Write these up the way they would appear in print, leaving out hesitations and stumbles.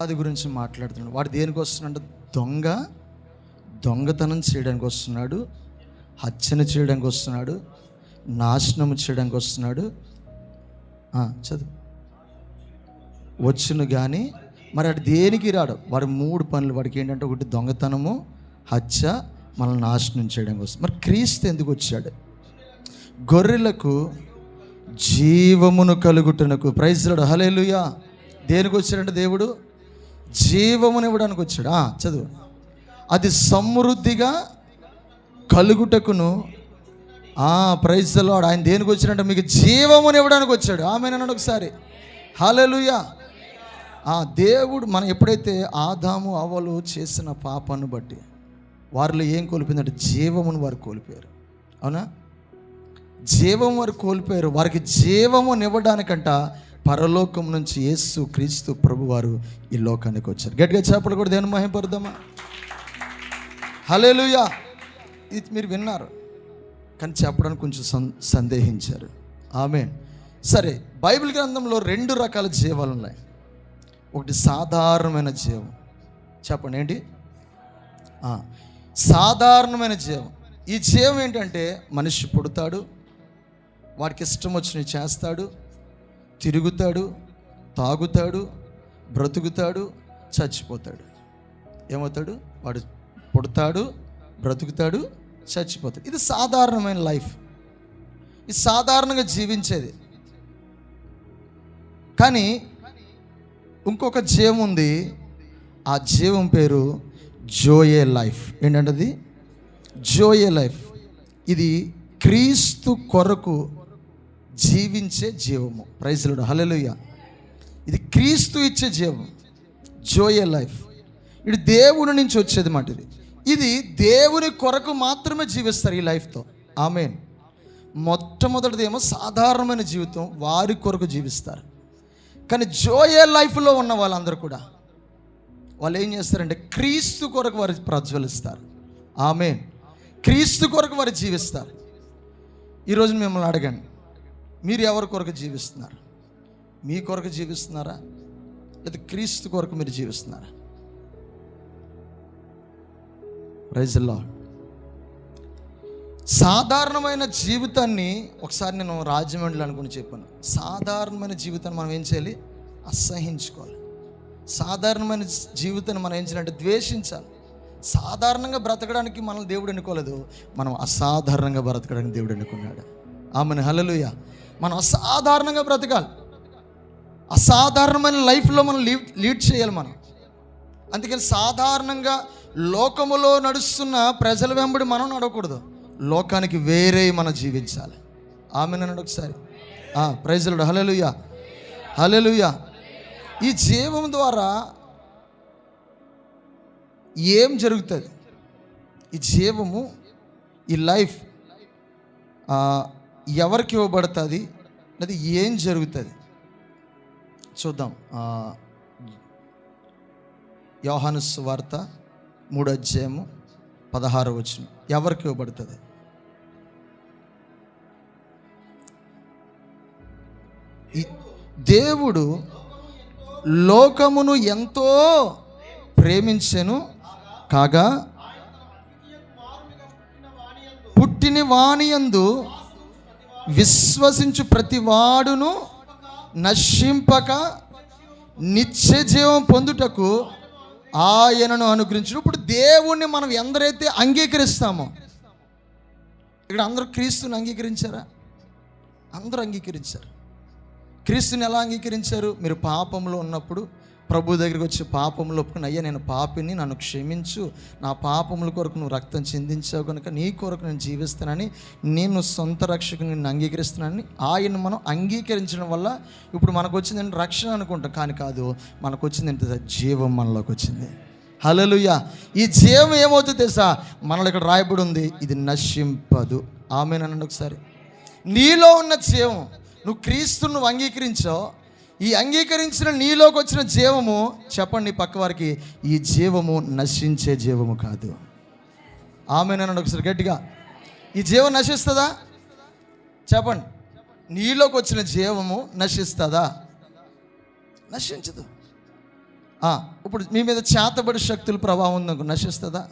అది గురించి మాట్లాడుతున్నాడు. వాడు దేనికి వస్తున్నాడు? దొంగతనం చేయడానికి వస్తున్నాడు, హత్యను చేయడానికి వస్తున్నాడు, నాశనం చేయడానికి వస్తున్నాడు. చదువు వచ్చును కానీ మరి అటు దేనికి రాడు. వాడు 3 పనులు వాడికి ఏంటంటే, ఒకటి దొంగతనము, హత్య, మనల్ని నాశనం చేయడానికి వస్తుంది. మరి క్రీస్తు ఎందుకు వచ్చాడు? గొర్రెలకు జీవమును కలుగుటనకు. ప్రైజ్ లార్డ్, హల్లెలూయా. దేనికి వచ్చాడంటే దేవుడు జీవమును ఇవ్వడానికి వచ్చాడు. చదువు. అది సమృద్ధిగా కలుగుటకును. Praise lord. ఆయన దేనికి వచ్చాడంటే మీకు జీవమును ఇవ్వడానికి వచ్చాడు. ఆమేన్ అన్నాడు ఒకసారి. హల్లెలూయా. దేవుడు మనం ఎప్పుడైతే ఆదాము అవ్వలు చేసిన పాపాన్ని బట్టి వారిలో ఏం కోల్పోయిందంటే జీవమును వారు కోల్పోయారు. అవునా? జీవం వారు కోల్పోయారు. వారికి జీవమును ఇవ్వడానికంట పరలోకం నుంచి యేసు క్రీస్తు ప్రభు వారు ఈ లోకానికి వచ్చారు. గట్టిగా చేపలు కూడా దేవుని మహిమపరుద్దామా? హల్లెలూయా. ఇది మీరు విన్నారు కానీ చెప్పడానికి కొంచెం సందేహించారు. ఆమేన్. సరే, బైబిల్ గ్రంథంలో 2 రకాల జీవాలు ఉన్నాయి. ఒకటి సాధారణమైన జీవం. చెప్పండి ఏంటి? సాధారణమైన జీవం. ఈ జీవం ఏంటంటే మనిషి పుడతాడు, వాడికి ఇష్టం వచ్చినవి చేస్తాడు, తిరుగుతాడు, తాగుతాడు, బ్రతుకుతాడు, చచ్చిపోతాడు. ఏమవుతాడు? వాడు పుడతాడు, బ్రతుకుతాడు, చచ్చిపోతాడు. ఇది సాధారణమైన లైఫ్. ఇది సాధారణంగా జీవించేది. కానీ ఇంకొక జీవం ఉంది. ఆ జీవం పేరు జోయే లైఫ్. ఏంటంటే అది జోయే లైఫ్. ఇది క్రీస్తు కొరకు జీవించే జీవము. ప్రైజ్ లార్డ్, హల్లెలూయా. ఇది క్రీస్తు ఇచ్చే జీవం, జోయే లైఫ్. ఇది దేవుని నుంచి వచ్చేది మాట. ఇది దేవుని కొరకు మాత్రమే జీవిస్తారు ఈ లైఫ్తో. ఆమేన్. మొట్టమొదటిదేమో సాధారణమైన జీవితం, వారి కొరకు జీవిస్తారు. కానీ జోయే లైఫ్లో ఉన్న వాళ్ళందరూ కూడా వాళ్ళు ఏం చేస్తారంటే క్రీస్తు కొరకు వారు ప్రజ్వలిస్తారు. ఆమేన్. క్రీస్తు కొరకు వారు జీవిస్తారు. ఈరోజు మిమ్మల్ని అడగండి, మీరు ఎవరి కొరకు జీవిస్తున్నారు? మీ కొరకు జీవిస్తున్నారా లేదా క్రీస్తు కొరకు మీరు జీవిస్తున్నారా? Praise the lord. సాధారణమైన జీవితాన్ని ఒకసారి నేను రాజమండ్రి అనుకుని చెప్పాను. సాధారణమైన జీవితాన్ని మనం ఏం చేయాలి? అసహించుకోవాలి. సాధారణమైన జీవితాన్ని మనం ఏం చేయాలంటే ద్వేషించాలి. సాధారణంగా బ్రతకడానికి మనల్ని దేవుడు ఎన్నుకోలేదు, మనం అసాధారణంగా బ్రతకడానికి దేవుడు ఎన్నుకున్నాడు. ఆమెను. హల్లెలూయా. మనం అసాధారణంగా బ్రతకాలి. అసాధారణమైన లైఫ్లో మనం లీడ్ చేయాలి మనం. అందుకని సాధారణంగా లోకములో నడుస్తున్న ప్రజల వెంబడి మనం నడవకూడదు. లోకానికి వేరే మనం జీవించాలి. ఆమెను అన్నాడు ఒకసారి. ప్రైజ్ లార్డ్, హల్లెలూయా, హల్లెలూయా. ఈ జీవం ద్వారా ఏం జరుగుతుంది? ఈ జీవము, ఈ లైఫ్ ఎవరికి ఇవ్వబడుతుంది? అది ఏం జరుగుతుంది చూద్దాం. యోహాను సువార్త 3వ అధ్యాయము 16వ వచనం. ఎవరికి ఇవ్వబడుతుంది? దేవుడు లోకమును ఎంతో ప్రేమించెను కాగా పుట్టిన వానియందు విశ్వసించు ప్రతి వాడును నశింపక నిత్య జీవం పొందుటకు ఆయనను అనుగ్రహించు. ఇప్పుడు దేవుణ్ణి మనం ఎందరైతే అంగీకరిస్తామో, ఇక్కడ అందరూ క్రీస్తుని అంగీకరించారా? అందరూ అంగీకరించారు. క్రీస్తుని ఎలా అంగీకరించారు? మీరు పాపంలో ఉన్నప్పుడు ప్రభు దగ్గరికి వచ్చి పాపంలో ఒప్పుకుని, అయ్యా నేను పాపిని, నన్ను క్షమించు, నా పాపముల కొరకు నువ్వు రక్తం చిందించావు కనుక నీ కొరకు నేను జీవిస్తానని, నేను సొంత రక్షకుని నిన్ను అంగీకరిస్తున్నానని ఆయన మనం అంగీకరించడం వల్ల ఇప్పుడు మనకు వచ్చిందంటే రక్షణ అనుకుంటాం. కానీ కాదు, మనకు వచ్చింది ఏంటి? జీవం మనలోకి వచ్చింది. హల్లెలూయా. ఈ జీవం ఏమవుతుంది తెలుసా? మనలో ఇక్కడ రాయబడి ఉంది, ఇది నశింపదు. ఆమేన్ అనండి ఒకసారి. నీలో ఉన్న జీవం, నువ్వు క్రీస్తును నువ్వు అంగీకరించావు, ఈ అంగీకరించిన నీలోకి వచ్చిన జీవము, చెప్పండి పక్క వారికి, ఈ జీవము నశించే జీవము కాదు. ఆమేన్ అనండి ఒకసారి గట్టిగా. ఈ జీవం నశిస్తుందా? చెప్పండి. నీలోకి వచ్చిన జీవము నశిస్తుందా? నశించదు. ఇప్పుడు మీ మీద చేతబడి శక్తుల ప్రభావం ఉందనుకో, నశిస్తుందా?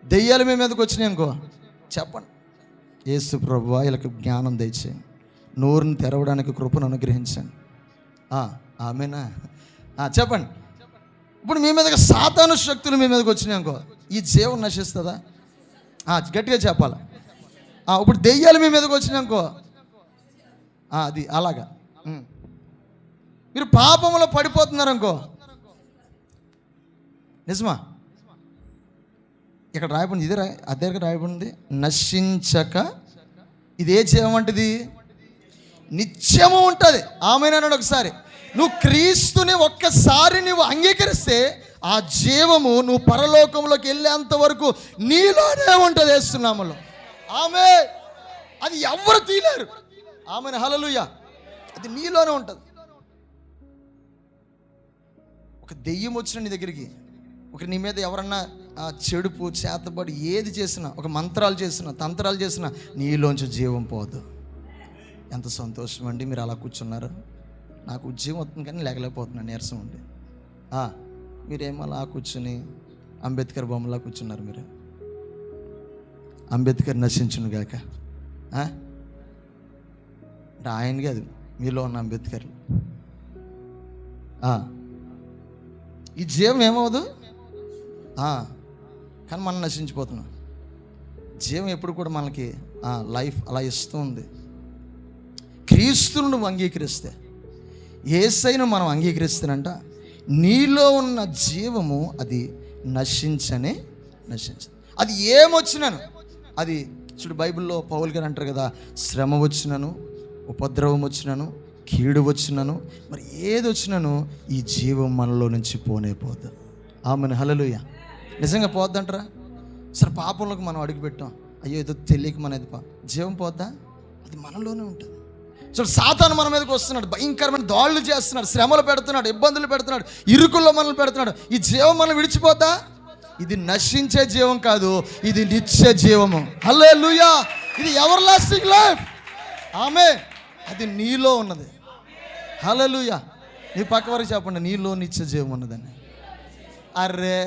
దెయ్యాలు మీ మీదకి వచ్చినాయి అనుకో, చెప్పండి, యేసు ప్రభువా వీళ్ళకి జ్ఞానం దయచేయండి, నోరుని తెరవడానికి కృపను అనుగ్రహించండి. ఆమేనా? చెప్పండి. ఇప్పుడు మీ మీదకి సాతాను శక్తులు మీ మీదకి వచ్చినాయి అనుకో, ఈ జీవం నశిస్తుందా? గట్టిగా చెప్పాలి. ఇప్పుడు దెయ్యాలు మీ మీదకి వచ్చినాయి అనుకో, అది అలాగా. మీరు పాపంలో పడిపోతున్నారు అనుకో, నిజమా? ఇక్కడ రాయబడింది, ఇదే అదే రాయబడింది, నశించక. ఇదే జీవం అంటది, నిత్యము ఉంటుంది. ఆమేనన్నాడు. ఒకసారి నువ్వు క్రీస్తుని ఒక్కసారి నువ్వు అంగీకరిస్తే ఆ జీవము నువ్వు పరలోకంలోకి వెళ్ళేంత వరకు నీలోనే ఉంటుంది. యేసునామములో ఆమె, అది ఎవరు తీయలేరు. ఆమెను హల్లెలూయా. అది నీలోనే ఉంటుంది. ఒక దెయ్యం వచ్చిన నీ దగ్గరికి, ఒక నీ మీద ఎవరన్నా చెడుపు చేతబడి ఏది చేసినా, ఒక మంత్రాలు చేసినా, తంత్రాలు చేసినా నీలోంచి జీవం పోదు. ఎంత సంతోషం అండి మీరు అలా కూర్చున్నారు. నాకు ఉద్యోగం వస్తుంది కానీ లేకలేకపోతున్నాను, నీరసం ఉండి. మీరేమో అలా కూర్చుని అంబేద్కర్ బొమ్మలా కూర్చున్నారు. మీరు అంబేద్కర్ నశించును గాక అంటే ఆయన కాదు, మీలో ఉన్న అంబేద్కర్. ఈ జీవం ఏమవదు, కానీ మనం నశించిపోతున్నాం. జీవం ఎప్పుడు కూడా మనకి లైఫ్ అలా ఇస్తూ ఉంది. క్రీస్తును నువ్వు అంగీకరిస్తే, యేసయ్యను మనం అంగీకరిస్తేనంట, నీలో ఉన్న జీవము అది నశించదు. అది ఏమొచ్చినాను, అది చూడు బైబిల్లో పౌలు గారు అంటారు కదా, శ్రమ వచ్చినాను, ఉపద్రవం వచ్చినాను, కీడు వచ్చినాను, మరి ఏది వచ్చినాను ఈ జీవం మనలో నుంచి పోనే పోదు. ఆమెను హల్లెలూయా. నిజంగా పోద్దంటారా? సరే పాపంలోకి మనం అడుగుపెట్టాం, అయ్యో ఏదో తెలియక మనది జీవం పోద్దా? అది మనలోనే ఉంటుంది. చూడు సాతాను మన మీదకి వస్తున్నాడు, భయంకరమైన దాడులు చేస్తున్నాడు, శ్రమలు పెడుతున్నాడు, ఇబ్బందులు పెడుతున్నాడు, ఇరుకుల్లో మనల్ని పెడుతున్నాడు. ఈ జీవం మనం విడిచిపోద్దా? ఇది నశించే జీవం కాదు, ఇది నిత్య జీవము. హల్లెలూయా. ఇది ఎవర్ లాస్టింగ్ లైఫ్. ఆమె, అది నీలో ఉన్నది. హల్లెలూయా. నీ పక్క వరకు చెప్పండి, నీలో నిత్య జీవం ఉన్నదని. అర్రే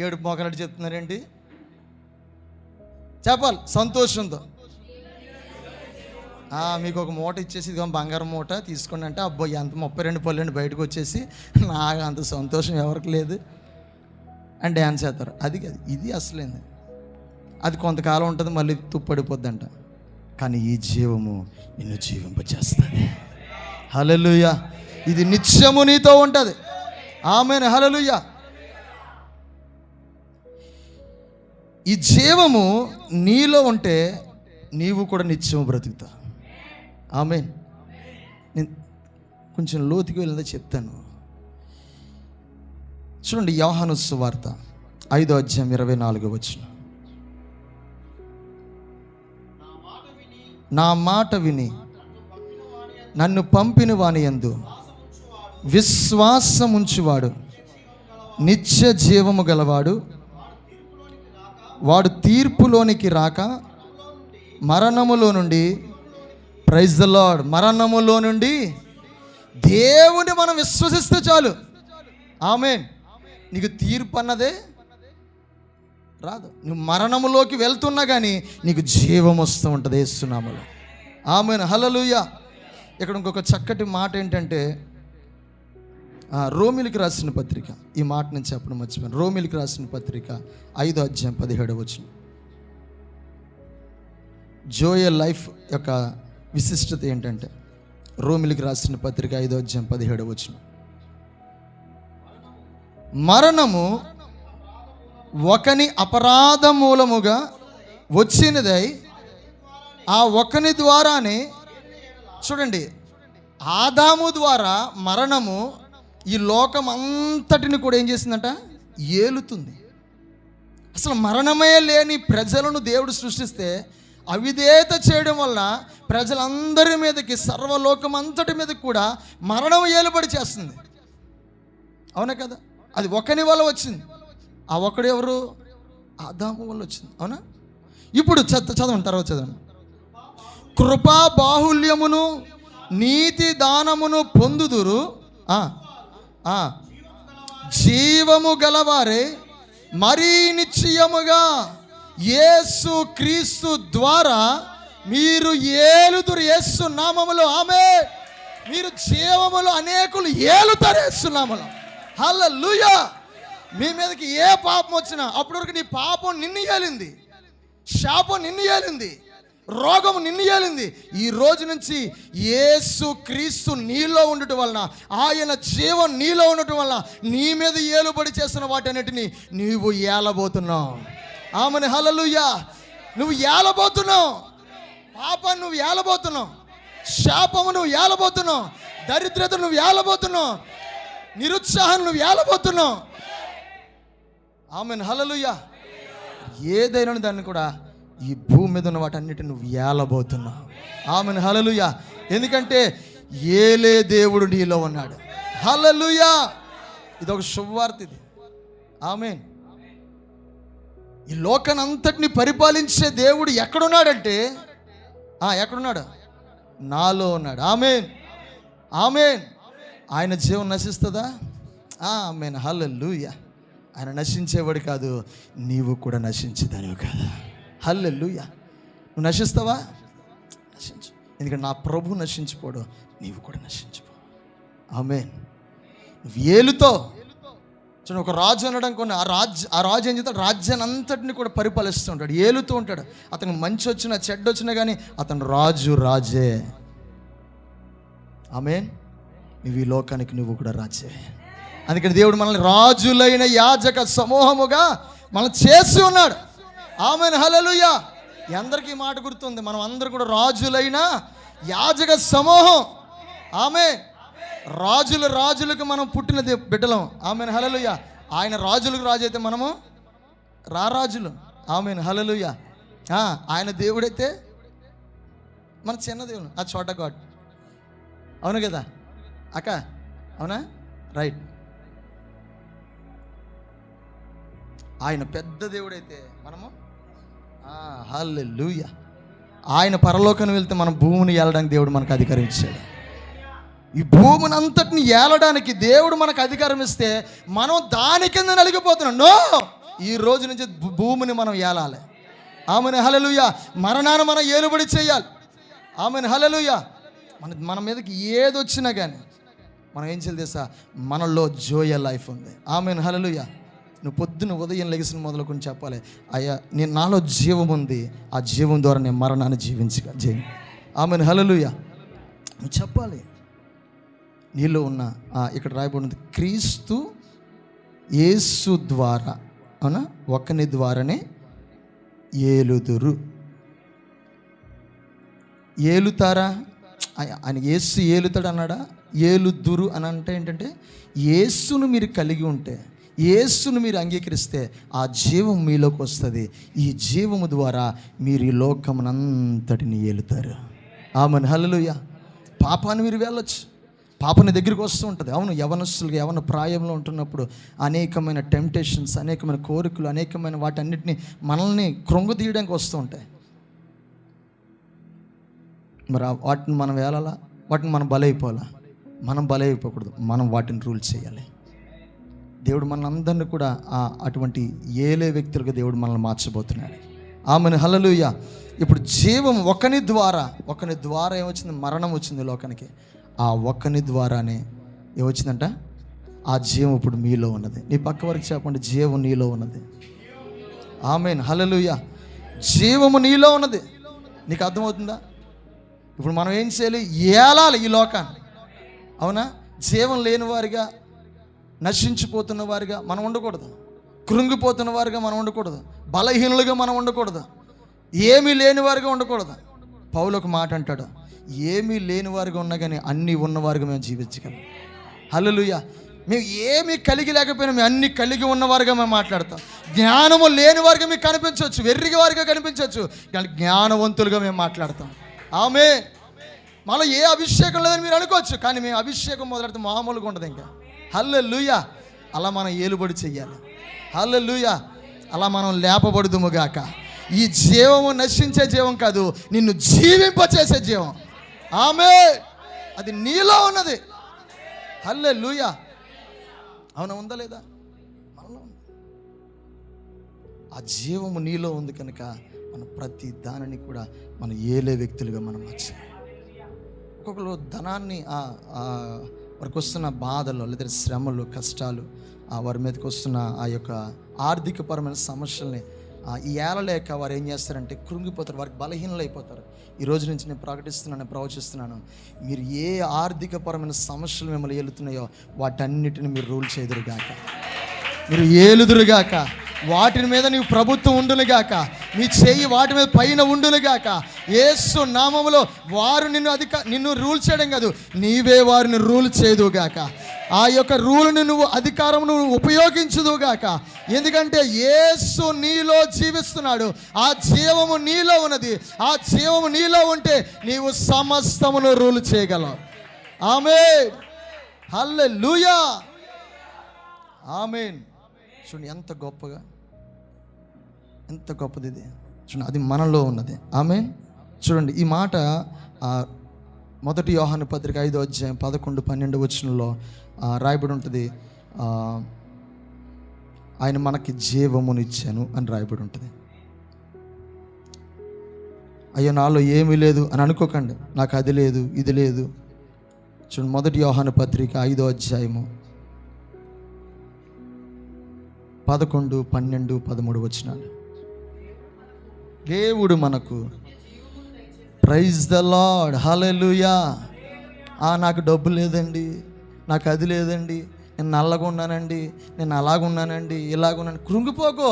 ఏడు మొగలటి చెప్తున్నారేంటి? చెప్పాలి సంతోషంతో. మీకు ఒక మూట ఇచ్చేసి, ఇదిగో బంగారం మూట తీసుకోండి అంటే, అబ్బో ఎంత 32 పళ్ళండి బయటకు వచ్చేసి, నాకు అంత సంతోషం ఎవరికి లేదు అని డ్యాన్స్ చేస్తారు. అది కాదు, ఇది అసలేంది. అది కొంతకాలం ఉంటుంది, మళ్ళీ తుప్పడిపోద్దంట. కానీ ఈ జీవము నిన్ను జీవింపచేస్తుంది. హల్లెలూయా. ఇది నిత్యము నీతో ఉంటుంది. ఆమేన్. హల్లెలూయా. ఈ జీవము నీలో ఉంటే నీవు కూడా నిత్యము బ్రతుకుతావు. ఆమేన్. నేను కొంచెం లోతుకి వెళ్ళిందో చెప్తాను. చూడండి, యోహాను సువార్త 5వ అధ్యాయం 24వ వచనం. నా మాట విని నన్ను పంపిన వాని యందు విశ్వాసముంచువాడు నిత్య జీవము గలవాడు, వాడు తీర్పులోనికి రాక మరణములో నుండి, ప్రైజ్ ద లార్డ్, మరణములో నుండి దేవుని మనం విశ్వసిస్తే చాలు. ఆమేన్. నీకు తీర్పు అన్నదే రాదు. నువ్వు మరణములోకి వెళ్తున్నా కానీ నీకు జీవం వస్తూ ఉంటుంది యేసు నామములో. ఆమేన్. హల్లెలూయా. ఇక్కడ ఇంకొక చక్కటి మాట ఏంటంటే, రోమిలికి రాసిన పత్రిక, ఈ మాట నేను చెప్పడం మర్చిపోయాను. రోమిలికి రాసిన పత్రిక 5వ అధ్యాయం 17వ వచనం. జోయల్ లైఫ్ యొక్క విశిష్టత ఏంటంటే, రోమిలికి రాసిన పత్రిక 5వ అధ్యాయం 17వ వచనం. మరణము ఒకని అపరాధ మూలముగా వచ్చినదై ఆ ఒకని ద్వారానే, చూడండి, ఆదాము ద్వారా మరణము ఈ లోకం అంతటిని కూడా ఏం చేసిందంట, ఏలుతుంది. అసలు మరణమే లేని ప్రజలను దేవుడు సృష్టిస్తే అవిధేయత చేయడం వల్ల ప్రజలందరి మీదకి, సర్వలోకం అంతటి మీదకి కూడా మరణం ఏలుబడి చేస్తుంది. అవునా కదా? అది ఒకని వల్ల వచ్చింది. ఆ ఒకడు ఎవరు? ఆదాము వల్ల వచ్చింది. అవునా? ఇప్పుడు చదవండి, తర్వాత చదవండి. కృపా బాహుల్యమును నీతి దానమును పొందుదురు, జీవము గలవారే మరీ నిశ్చయముగా యేసు క్రీస్తు ద్వారా మీరు ఏలుదురు. యేసు నామములో ఆమేన్. మీరు జీవములో అనేకులు ఏలుతారు యేసు నామములో. హల్లెలూయా. మీ మీదకి ఏ పాపం వచ్చినా అప్పటి వరకు నీ పాపం నిన్ను ఏలింది, శాపం నిన్ను ఏలింది, రోగం నిన్ను ఏలింది. ఈ రోజు నుంచి యేసు క్రీస్తు నీలో ఉండటం వలన, ఆయన జీవం నీలో ఉండటం వలన నీ మీద ఏలుబడి చేస్తున్న వాటన్నిటిని నీవు ఏలబోతున్నావు. ఆమెను హల్లెలూయా. నువ్వు ఏలబోతున్నావు. పాపాన్ని నువ్వు ఏలబోతున్నావు, శాపము నువ్వు ఏలబోతున్నావు, దరిద్రత నువ్వు ఏలబోతున్నావు, నిరుత్సాహం నువ్వు ఏలబోతున్నావు. ఆమెను హల్లెలూయా. ఏదైనా దాన్ని కూడా ఈ భూమి మీద ఉన్న వాటన్నిటిని నువ్వు ఏలబోతున్నావు. ఆమెను హల్లెలూయా. ఎందుకంటే ఏలే దేవుడు నీలో ఉన్నాడు. హల్లెలూయా. ఇది ఒక శుభవార్త. ఇది ఆమేన్. ఈ లోకాన్ని అంతటిని పరిపాలించే దేవుడు ఎక్కడున్నాడంటే ఎక్కడున్నాడు? నాలో ఉన్నాడు. ఆమేన్, ఆమేన్. ఆయన జీవం నశిస్తుందా? ఆమేన్, హల్లెలూయా. ఆయన నశించేవాడు కాదు, నీవు కూడా నశించేదానివి కాదు. హల్లెలూయా. నువ్వు నశిస్తావా? నశించు. ఎందుకంటే నా ప్రభు నశించిపోడు, నీవు కూడా నశించిపో. ఆమేన్. నువ్వు ఏలుతో చూడండి, ఒక రాజు అనడం కొన్ని ఆ రాజు ఏం చేస్తాడు? రాజ్యాన్ని అంతటిని కూడా పరిపాలిస్తూ ఉంటాడు, ఏలుతూ ఉంటాడు. అతనికి మంచి వచ్చినా చెడ్డ వచ్చినా కానీ అతను రాజే. ఆమేన్. నువ్వు ఈ లోకానికి నువ్వు కూడా రాజే. అందుకని దేవుడు మనల్ని రాజులైన యాజక సమూహముగా మనం చేసి ఉన్నాడు. ఆమేన్, హల్లెలూయా. అందరికీ మాట గుర్తుంది, మనం అందరూ కూడా రాజులైన యాజక సమూహం. ఆమేన్. రాజులకు మనం పుట్టిన బిడ్డలం. ఆమేన్, హల్లెలూయా. ఆయన రాజులకు రాజు అయితే మనము రాజులు. ఆమేన్, హల్లెలూయా. ఆయన దేవుడైతే మన చిన్న దేవుడు, ఆ చోట గాడ్. అవును కదా అక్క? అవునా? రైట్. ఆయన పెద్ద దేవుడైతే మనము హల్లెలూయా. ఆయన పరలోకానికి వెళ్తే మనం భూమిని ఏలడానికి దేవుడు మనకు అధికారం ఇచ్చాడు. ఈ భూమిని అంతటిని ఏలడానికి దేవుడు మనకు అధికారం ఇస్తే మనం దాని కింద నలిగిపోతున్నాం. నో, ఈ రోజు నుంచి భూమిని మనం ఏలాలి. ఆమెను హల్లెలూయా. మరణాన్ని మనం ఏలుబడి చేయాలి. ఆమెను హల్లెలూయా. మన మీదకి ఏదొచ్చినా కానీ మనం ఏం చేయాలి తెలుసా? మనలో జోయ లైఫ్ ఉంది. ఆమెను హల్లెలూయా. నువ్వు పొద్దున్న ఉదయం లెగిసిన మొదలుకొని చెప్పాలి, అయ్యా నాలో జీవం ఉంది, ఆ జీవం ద్వారా నేను మరణాన్ని జీవించగలను. ఆమెను హల్లెలూయా. నువ్వు చెప్పాలి. నీలో ఉన్న ఇక్కడ రాయబడింది, క్రీస్తు యేసు ద్వారా, అవునా, ఒకని ద్వారానే ఏలుదురు. ఏలుతారా? ఆయన యేసు ఏలుతాడు అన్నాడా? ఏలుదురు అని అంటే ఏంటంటే, యేసును మీరు కలిగి ఉంటే, యేసును మీరు అంగీకరిస్తే ఆ జీవం మీలోకి వస్తుంది. ఈ జీవము ద్వారా మీరు ఈ లోకమునంతటిని ఏలుతారు. ఆమెన్, హల్లెలూయా. పాపాన్ని మీరు వెళ్ళొచ్చు, పాపని దగ్గరికి వస్తూ ఉంటుంది. అవును, యవనస్తులుగా యవన ప్రాయంలో ఉంటున్నప్పుడు అనేకమైన టెంప్టేషన్స్, అనేకమైన కోరికలు, అనేకమైన వాటన్నిటిని మనల్ని కృంగదీయడానికి వస్తూ ఉంటాయి. మరి వాటిని మనం వేలాలా? వాటిని మనం బలైపోవాలా? మనం బలైపోకూడదు, మనం వాటిని రూల్ చేయాలి. దేవుడు మనందరినీ కూడా అటువంటి ఏలే వ్యక్తులుగా దేవుడు మనల్ని మార్చబోతున్నాడు. ఆమెను హల్లెలూయా. ఇప్పుడు జీవం ఒకని ద్వారా ఏమొచ్చింది? మరణం వచ్చింది లోకానికి. ఆ ఒక్కని ద్వారానే ఏమొచ్చిందంట? ఆ జీవం ఇప్పుడు మీలో ఉన్నది. నీ పక్క వరకు చెప్పండి, జీవం నీలో ఉన్నది. ఆమేన్, హల్లెలూయా. జీవము నీలో ఉన్నది. నీకు అర్థమవుతుందా? ఇప్పుడు మనం ఏం చేయాలి? ఏలాలి ఈ లోకాన్ని. అవునా? జీవం లేని వారిగా, నశించిపోతున్న వారిగా మనం ఉండకూడదు, కృంగిపోతున్న వారిగా మనం ఉండకూడదు, బలహీనులుగా మనం ఉండకూడదు, ఏమీ లేని వారిగా ఉండకూడదు. పౌలు ఒక మాట అంటాడు, ఏమీ లేని వారిగా ఉన్నా కానీ అన్నీ ఉన్నవారిగా మేము జీవించగలం. హల్లెలూయా. మేము ఏమీ కలిగి లేకపోయినా మేము అన్ని కలిగి ఉన్నవారుగా మేము మాట్లాడతాం. జ్ఞానము లేని వారిగా మీకు కనిపించవచ్చు, వెర్రిగి వారిగా కనిపించవచ్చు, కానీ జ్ఞానవంతులుగా మేము మాట్లాడతాం. ఆమె మళ్ళీ ఏ అభిషేకం లేదని మీరు అనుకోవచ్చు, కానీ మేము అభిషేకం మొదలెడితే మామూలుగా ఉండదు ఇంకా. హల్లెలూయా. అలా మనం ఏలుబడి చెయ్యాలి. హల్లెలూయా. అలా మనం లేపబడుదుముగాక. ఈ జీవము నశించే జీవం కాదు, నిన్ను జీవింపచేసే జీవం. ఆమె అది నీలో ఉన్నది. హల్లెలూయా. అవునా, ఉందా లేదా? మనలో ఉంది. ఆ జీవము నీలో ఉంది కనుక మన ప్రతి దానిని కూడా మనం ఏలే వ్యక్తులుగా మనం వచ్చాం. ఒక్కొక్కరు ధనాన్ని వారికి వస్తున్న బాధలు లేదా శ్రమలు, కష్టాలు, వారి మీదకి వస్తున్న ఆ యొక్క ఆర్థికపరమైన సమస్యల్ని ఈ ఏలలేక వారు ఏం చేస్తారంటే కృంగిపోతారు, వారికి బలహీనలు అయిపోతారు. ఈ రోజు నుంచి నేను ప్రకటిస్తున్నాను, ప్రవచిస్తున్నాను, మీరు ఏ ఆర్థికపరమైన సమస్యలు మిమ్మల్ని ఏలుతున్నాయో వాటన్నిటిని మీరు రూల్ చేదురుగాక, మీరు ఏలుదురుగాక. వాటి మీద నీవు ప్రభుత్వం ఉండునుగాక, నీ చెయ్యి వాటి మీద పైన ఉండునుగాక. యేసు నామములో వారు నిన్ను రూల్ చేయడం కాదు, నీవే వారిని రూల్ చేదుగాక. ఆ యొక్క రూల్ని నువ్వు అధికారం నువ్వు ఉపయోగించుదుగాక. ఎందుకంటే యేసు నీలో జీవిస్తున్నాడు, ఆ జీవము నీలో ఉన్నది. ఆ జీవము నీలో ఉంటే నీవు సమస్తమును రూల్ చేయగలవు. ఆమేన్, హల్లెలూయా, ఆమేన్. చూడండి ఎంత గొప్పగా, ఎంత గొప్పది ఇది. చూడండి, అది మనలో ఉన్నది. ఆమేన్. చూడండి ఈ మాట 1 యోహాను పత్రిక 5వ అధ్యాయం 11, 12 వచనంలో రాయబడి ఉంటుంది. ఆయన మనకి జీవమునిచ్చాను అని రాయబడి ఉంటుంది. అయ్యో నాలో ఏమీ లేదు అని అనుకోకండి, నాకు అది లేదు ఇది లేదు. చూడండి 1 యోహాను పత్రిక 5వ అధ్యాయము 11, 12, 13 వచనాలు. దేవుడు మనకు, ప్రైజ్ ద లార్డ్, హల్లెలూయా. నాకు డబ్బు లేదండి, నాకు అది లేదండి, నేను నల్లగా ఉన్నానండి, నేను అలాగున్నానండి, ఇలాగున్నాను, కృంగిపోకో.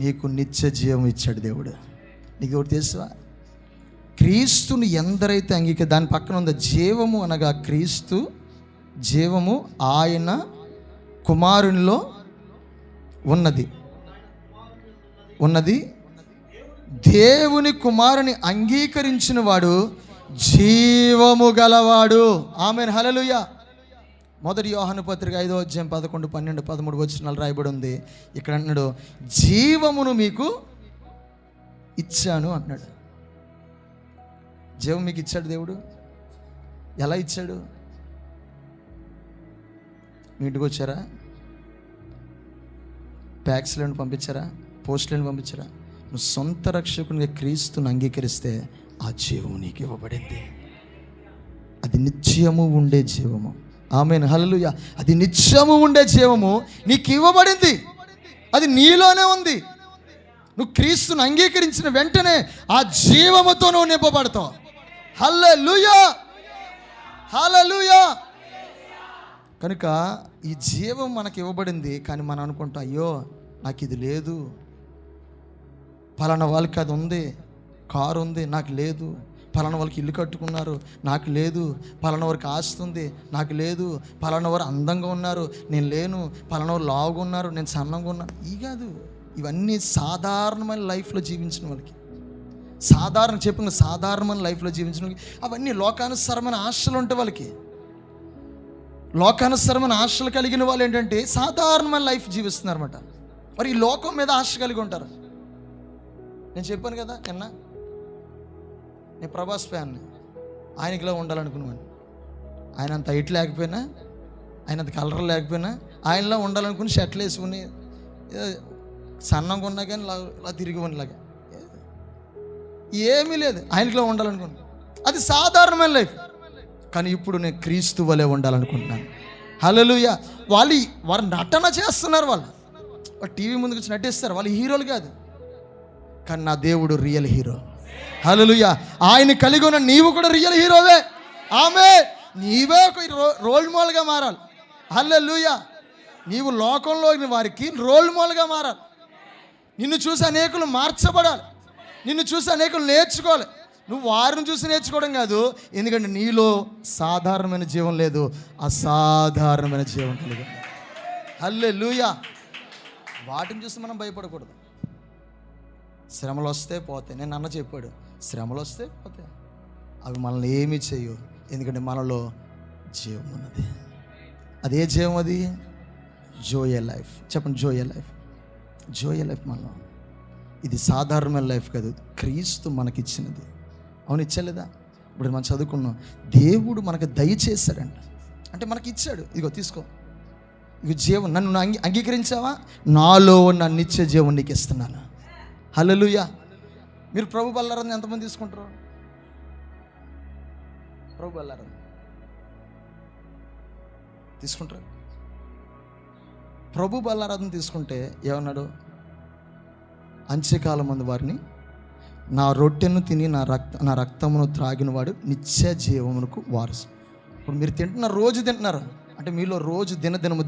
నీకు నిత్య జీవం ఇచ్చాడు దేవుడు. నీకు ఒకటి తెలుసా, క్రీస్తుని ఎందరైతే దాని పక్కన ఉంది జీవము అనగా క్రీస్తు జీవము ఆయన కుమారునిలో ఉన్నది. దేవుని కుమారుని అంగీకరించిన వాడు జీవము గలవాడు. ఆమేన్, హల్లెలూయా. 1 యోహాను పత్రిక 5వ అధ్యాయం 11, 12, 13 వచనాలు రాయబడి ఉంది. ఇక్కడ అన్నాడు, జీవమును మీకు ఇచ్చాను అన్నాడు. జీవం మీకు ఇచ్చాడు దేవుడు. ఎలా ఇచ్చాడు? మీ ఇంటికి వచ్చారా? ప్యాక్స్లను పంపించారా? పోస్టులను పంపించారా? నువ్వు సొంత రక్షకునిగా క్రీస్తుని అంగీకరిస్తే ఆ జీవము నీకు ఇవ్వబడింది. అది నిత్యము ఉండే జీవము. ఆమేన్, హల్లెలూయా. అది నిత్యము ఉండే జీవము నీకు ఇవ్వబడింది. అది నీలోనే ఉంది. నువ్వు క్రీస్తుని అంగీకరించిన వెంటనే ఆ జీవముతో నువ్వు నింపబడతావు. హల్లెలూయా, హల్లెలూయా. కనుక ఈ జీవం మనకి ఇవ్వబడింది. కానీ మనం అనుకుంటాం, అయ్యో నాకు ఇది లేదు, పలానా వాళ్ళకి అది ఉంది, కారు ఉంది, నాకు లేదు. పలానా వాళ్ళకి ఇల్లు కట్టుకున్నారు, నాకు లేదు. పలానా వారికి ఆస్తి ఉంది, నాకు లేదు. పలానా వారు అందంగా ఉన్నారు, నేను లేను. పలానా వారు లావుగా ఉన్నారు, నేను సన్నంగా ఉన్నాను. ఈ కాదు, ఇవన్నీ సాధారణమైన లైఫ్లో జీవించిన వాళ్ళకి, సాధారణమైన లైఫ్లో జీవించిన వాళ్ళకి అవన్నీ లోకానుసరమైన ఆశలు ఉంటాయి. వాళ్ళకి లోకానుసరమైన ఆశలు కలిగిన వాళ్ళు ఏంటంటే సాధారణమైన లైఫ్ జీవిస్తున్నారు అనమాట. మరి ఈ లోకం మీద ఆశ కలిగి ఉంటారు. నేను చెప్పాను కదా నిన్న, నేను ప్రభాస్ ఫ్యాన్ని. ఆయనకిలా ఉండాలనుకున్నాను. ఆయన అంత హైట్ లేకపోయినా, ఆయన అంత కలర్ లేకపోయినా, ఆయనలా ఉండాలనుకుని షర్ట్లు వేసుకుని సన్నంగా ఉన్నా కానీ ఇలా తిరిగి ఉన్నలాగా ఏమీ లేదు. ఆయనకిలా ఉండాలనుకున్నాను. అది సాధారణమైన లైఫ్. కానీ ఇప్పుడు నేను క్రీస్తు వలె ఉండాలనుకుంటున్నాను. హల్లెలూయా. వారు నటన చేస్తున్నారు. వాళ్ళు టీవీ ముందుకు వచ్చి నటిస్తారు. వాళ్ళు హీరోలు కాదు, కానీ నా దేవుడు రియల్ హీరో. హల్లెలూయా. ఆయన కలిగి ఉన్న నీవు కూడా రియల్ హీరోవే. ఆమేన్. నీవే ఒక రోల్ మోడల్గా మారాలి. హల్లెలూయా. నీవు లోకంలో వారికి రోల్ మోడల్గా మారాలి. నిన్ను చూసి అనేకులు మార్చబడాలి, నిన్ను చూసి అనేకులు నేర్చుకోవాలి. నువ్వు వారిని చూసి నేర్చుకోవడం కాదు, ఎందుకంటే నీలో సాధారణమైన జీవం లేదు, అసాధారణమైన జీవం కలిగి. హల్లెలూయా. వాటిని చూసి మనం భయపడకూడదు. శ్రమలు వస్తే పోతాయి. నేను అన్న చెప్పాడు, శ్రమలు వస్తే పోతాయి, అవి మనల్ని ఏమీ చేయవు. ఎందుకంటే మనలో జీవం ఉన్నది. అదే జీవం, అది జోయే లైఫ్. చెప్పండి, జోయే లైఫ్. జోయే లైఫ్ మనలో. ఇది సాధారణమైన లైఫ్ కాదు, క్రీస్తు మనకిచ్చినది. అవును, ఇచ్చలేదా? ఇప్పుడు మనం చదువుకున్నాం, దేవుడు మనకు దయచేశాడంట. అంటే మనకి ఇచ్చాడు, ఇదిగో తీసుకో, ఇక జీవం నన్ను అంగీకరించావా, నాలో ఉన్న నిత్య జీవం నీకు ఇస్తున్నాను. హల్లెలూయా. మీరు ప్రభు బల్లారాధన ఎంతమంది తీసుకుంటారు? ప్రభు బల్లారాధన తీసుకుంటారు. ప్రభు బల్లారాధన తీసుకుంటే ఏమన్నాడు? అంత్యకాలం మందు వారిని నా రొట్టెను తిని నా రక్తమును త్రాగిన వాడు నిత్య జీవమునకు వారసు. ఇప్పుడు మీరు తింటున్నారు, రోజు తింటున్నారు అంటే మీలో రోజు దినదినము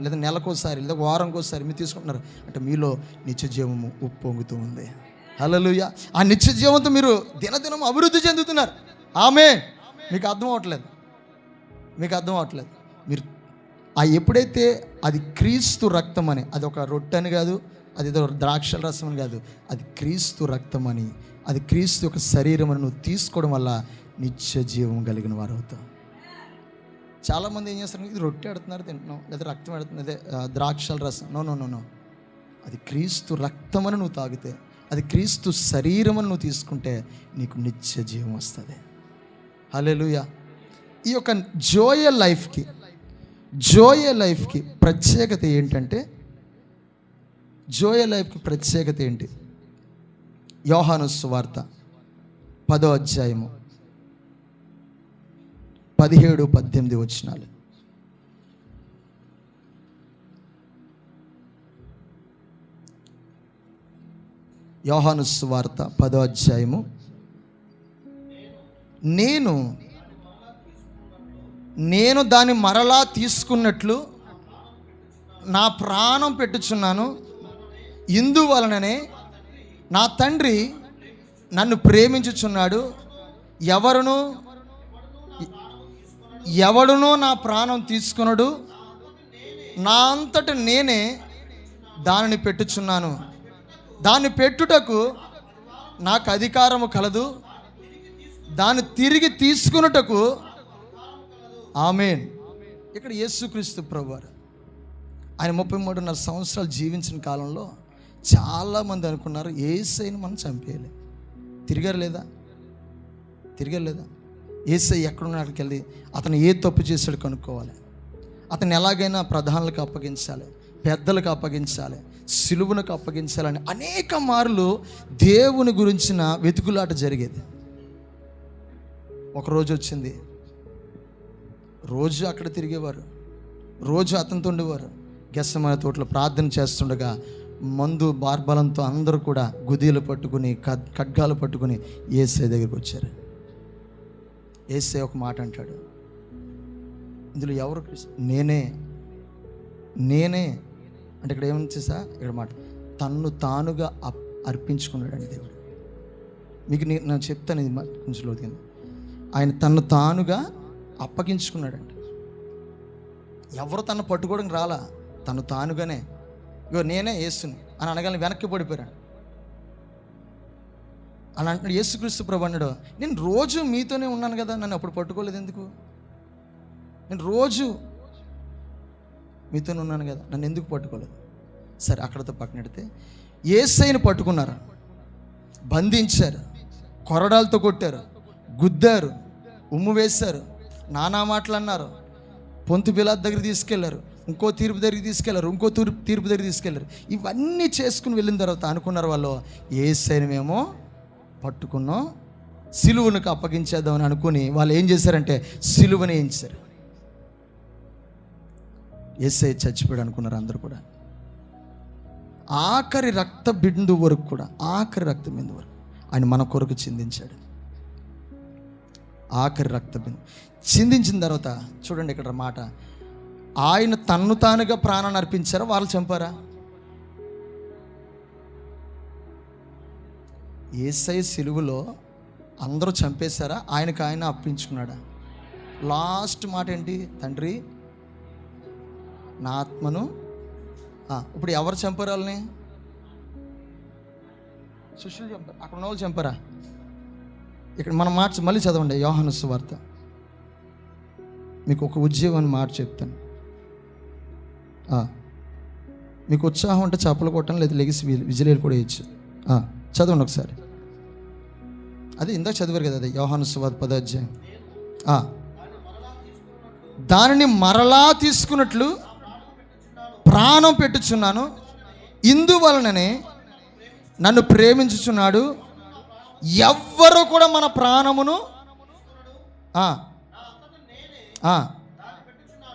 లేదా నెలకోసారి లేదా వారంకోసారి మీరు తీసుకుంటున్నారు అంటే మీలో నిత్య జీవము ఉప్పొంగుతూ ఉంది. హల్లెలూయా. ఆ నిత్య జీవంతో మీరు దినదినము అభివృద్ధి చెందుతున్నారు. ఆమేన్. మీకు అర్థం అవ్వట్లేదు. మీరు ఎప్పుడైతే అది క్రీస్తు రక్తం అని, అది ఒక రొట్టె అని కాదు, అది ఏదో ద్రాక్షల రసం అని కాదు, అది క్రీస్తు రక్తం అని, అది క్రీస్తు యొక్క శరీరం అని నువ్వు తీసుకోవడం వల్ల నిత్య జీవం కలిగిన వారు అవుతావు. చాలామంది ఏం చేస్తారు, ఇది రొట్టె ఆడుతున్నారు తింటున్నాం, లేదా రక్తం ఆడుతున్నారు, అదే ద్రాక్షల రసం. నో, అది క్రీస్తు రక్తం అని నువ్వు తాగితే, అది క్రీస్తు శరీరం అని నువ్వు తీసుకుంటే నీకు నిత్య జీవం వస్తుంది. హల్లెలూయా. ఈ యొక్క జోయే లైఫ్కి ప్రత్యేకత ఏంటంటే, ఏంటి? యోహాను సువార్త 10వ అధ్యాయము 17-18 వచనాలు. యోహాను సువార్త 10వ అధ్యాయము. నేను దాన్ని మరలా తీసుకున్నట్లు నా ప్రాణం పెట్టుచున్నాను. ఇందువలననే నా తండ్రి నన్ను ప్రేమించుచున్నాడు. ఎవడునో నా ప్రాణం తీసుకొనడు. నా అంతట నేనే దానిని పెట్టుచున్నాను. దాన్ని పెట్టుటకు నాకు అధికారము కలదు, దాన్ని తిరిగి తీసుకున్నటకు. ఆమేన్. ఇక్కడ యేసుక్రీస్తు ప్రభువారు ఆయన 33.5 సంవత్సరాలు జీవించిన కాలంలో చాలామంది అనుకున్నారు యేసయ్యను మనం చంపేయాలి. తిరిగారు లేదా? యేసయ్య ఎక్కడున్నా అక్కడికి వెళ్ళి అతను ఏ తప్పు చేశాడు కనుక్కోవాలి, అతను ఎలాగైనా ప్రధానులకు అప్పగించాలి, పెద్దలకు అప్పగించాలి, సిలువనకు అప్పగించాలని అనేక మార్లు దేవుని గురించిన వెతుకులాట జరిగేది. ఒకరోజు వచ్చింది, రోజు అక్కడ తిరిగేవారు, రోజు అతనితో ఉండేవారు. గెత్సేమనే తోటలో ప్రార్థన చేస్తుండగా మందు బార్బలంతో అందరూ కూడా గుదీలు పట్టుకుని ఖడ్గాలు పట్టుకుని యేసయ్య దగ్గరికి వచ్చారు. యేసయ్య ఒక మాట అంటాడు, ఇందులో ఎవరు? నేనే అంటే ఇక్కడ ఏమని చేసా, ఇక్కడ మాట తన్ను తానుగా అర్పించుకున్నాడండి దేవుడు. మీకు నేను చెప్తాను, ఇది కొంచెం లోతుగా. ఆయన తన్ను తానుగా అప్పగించుకున్నాడండి. ఎవరు తను పట్టుకోవడానికి రాలా, తను తానుగానే ఇగో నేనే యేసుని అని అనగానే వెనక్కి పడిపోయాడు. అని అంటున్నాడు యేసుక్రీస్తు ప్రభు. అన్నాడు, నేను రోజు మీతోనే ఉన్నాను కదా, నన్ను అప్పుడు పట్టుకోలేదు ఎందుకు? నేను రోజు మీతోనే ఉన్నాను కదా, నన్ను ఎందుకు పట్టుకోలేదు? సరే, అక్కడతో పక్కనెడితే యేసయ్యను పట్టుకున్నారు, బంధించారు, కొరడాలతో కొట్టారు, గుద్దారు, ఉమ్ము వేశారు, నానా మాటలు అన్నారు. పొంతు పిలాతు దగ్గర తీసుకెళ్లారు, ఇంకో తీర్పు దగ్గరికి తీసుకెళ్లారు, ఇంకో తీర్పు దగ్గర తీసుకెళ్లారు. ఇవన్నీ చేసుకుని వెళ్ళిన తర్వాత అనుకున్నారు వాళ్ళు, యేసయ్యను మేము పట్టుకున్నాం, సిలువను అప్పగించేద్దామని అనుకుని వాళ్ళు ఏం చేశారంటే సిలువని వేయించారు. యేసయ్య చచ్చిపోయాడు అనుకున్నారు అందరూ కూడా. ఆఖరి రక్త బిందు వరకు కూడా, ఆఖరి రక్త బిందు వరకు ఆయన మన కొరకు చిందించాడు. ఆఖరి రక్త బిందు చిందించిన తర్వాత చూడండి ఇక్కడ మాట, ఆయన తన్ను తానుగా ప్రాణాన్ని అర్పించారా, వాళ్ళు చంపారా? యేసయ్య సిలువలో అందరూ చంపేశారా, ఆయనకు ఆయన అర్పించుకున్నాడా? లాస్ట్ మాట ఏంటి? తండ్రి నా ఆత్మను. ఇప్పుడు ఎవరు చంపారు వాళ్ళని? శిష్యులు చంపారు, అక్కడ ఉన్న వాళ్ళు చంపారా? ఇక్కడ మనం మాట మళ్ళీ చదవండి, యోహాను సువార్త. మీకు ఒక ఉద్యోగం అని మాట చెప్తాను. మీకు ఉత్సాహం అంటే చప్పలు కొట్టడం, లేదా లెగిసి విజిలేలు కూడా ఇచ్చు. చదవండి ఒకసారి. అదే ఇందాక చదివారు కదా, అదే యోహాను సువార్త 10వ అధ్యాయం. దానిని మరలా తీసుకున్నట్లు ప్రాణం పెట్టుచున్నాను, ఇందువలననే నన్ను ప్రేమించుచున్నాడు. ఎవ్వరు కూడా మన ప్రాణమును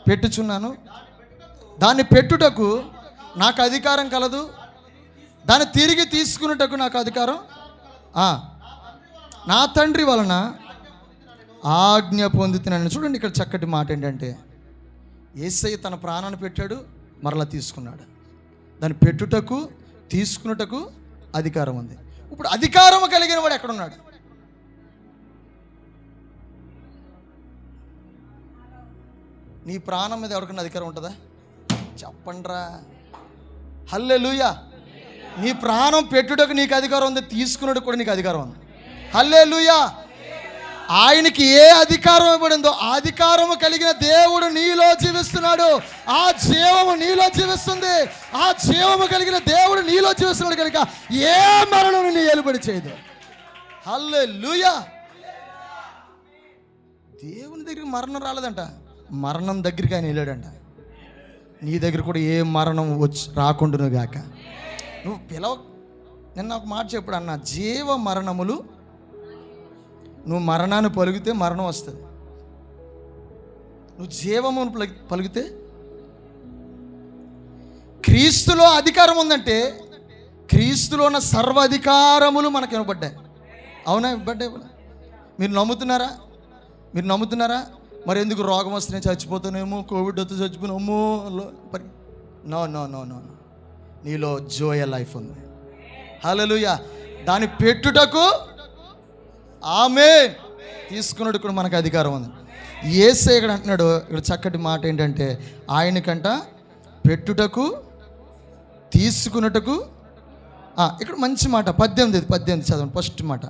పెట్టుచున్నాను, దాన్ని పెట్టుటకు నాకు అధికారం కలదు, దాన్ని తిరిగి తీసుకున్నటకు నాకు అధికారం నా తండ్రి వలన ఆజ్ఞ పొందుతున్నాను. చూడండి ఇక్కడ చక్కటి మాట ఏంటంటే, యేసయ్య తన ప్రాణాన్ని పెట్టాడు, మరలా తీసుకున్నాడు. దాన్ని పెట్టుటకు తీసుకున్నటకు అధికారం ఉంది. ఇప్పుడు అధికారం కలిగిన వాడు ఎక్కడున్నాడు? నీ ప్రాణం మీద ఎవరికైనా అధికారం ఉంటుందా? చెప్పండ్రా. హల్లెలూయా. నీ ప్రాణం పెట్టుటకు నీకు అధికారం ఉంది, తీసుకున్నట్టు కూడా నీకు అధికారం ఉంది. హల్లెలూయా. ఆయనకి ఏ అధికారం ఇవ్వడిందో ఆ అధికారము కలిగిన దేవుడు నీలో జీవిస్తున్నాడు. ఆ జీవము నీలో జీవిస్తుంది. ఆ జీవము కలిగిన దేవుడు నీలో జీవిస్తున్నాడు కనుక ఏ మరణం నీ ఏలుబడి చేయదు. హల్లెలూయా. దేవుని దగ్గరికి మరణం రాలేదంట, మరణం దగ్గరికి ఆయన వెళ్ళాడంట. నీ దగ్గర కూడా ఏ మరణం రాకుండాను గాక. నువ్వు నిన్న ఒక మాట చెప్పాడు అన్న, జీవ మరణములు. నువ్వు మరణాన్ని పలిగితే మరణం వస్తుంది, నువ్వు జీవమును పలిగితే. క్రీస్తులో అధికారం ఉందంటే క్రీస్తులో ఉన్న సర్వ అధికారములు మనకు ఇవ్వబడ్డాయి. అవునా? ఇవ్వబడ్డాయి. మీరు నమ్ముతున్నారా? మీరు నమ్ముతున్నారా? మరి ఎందుకు రోగం వస్తే నేను చచ్చిపోతానేమో, కోవిడ్ వస్తే చచ్చిపోయినామో? No no no no no. నీలో జోయ లైఫ్ ఉంది. హల్లెలూయా. దాన్ని పెట్టుటకు ఆమేన్, తీసుకున్నట్టు కూడా మనకు అధికారం ఉంది. యేసయ్య ఇక్కడ అంటున్నాడు, ఇక్కడ చక్కటి మాట ఏంటంటే, ఆయనకంట పెట్టుటకు తీసుకున్నట్టుకు. ఇక్కడ మంచి మాట 18 చదవండి. ఫస్ట్ మాట,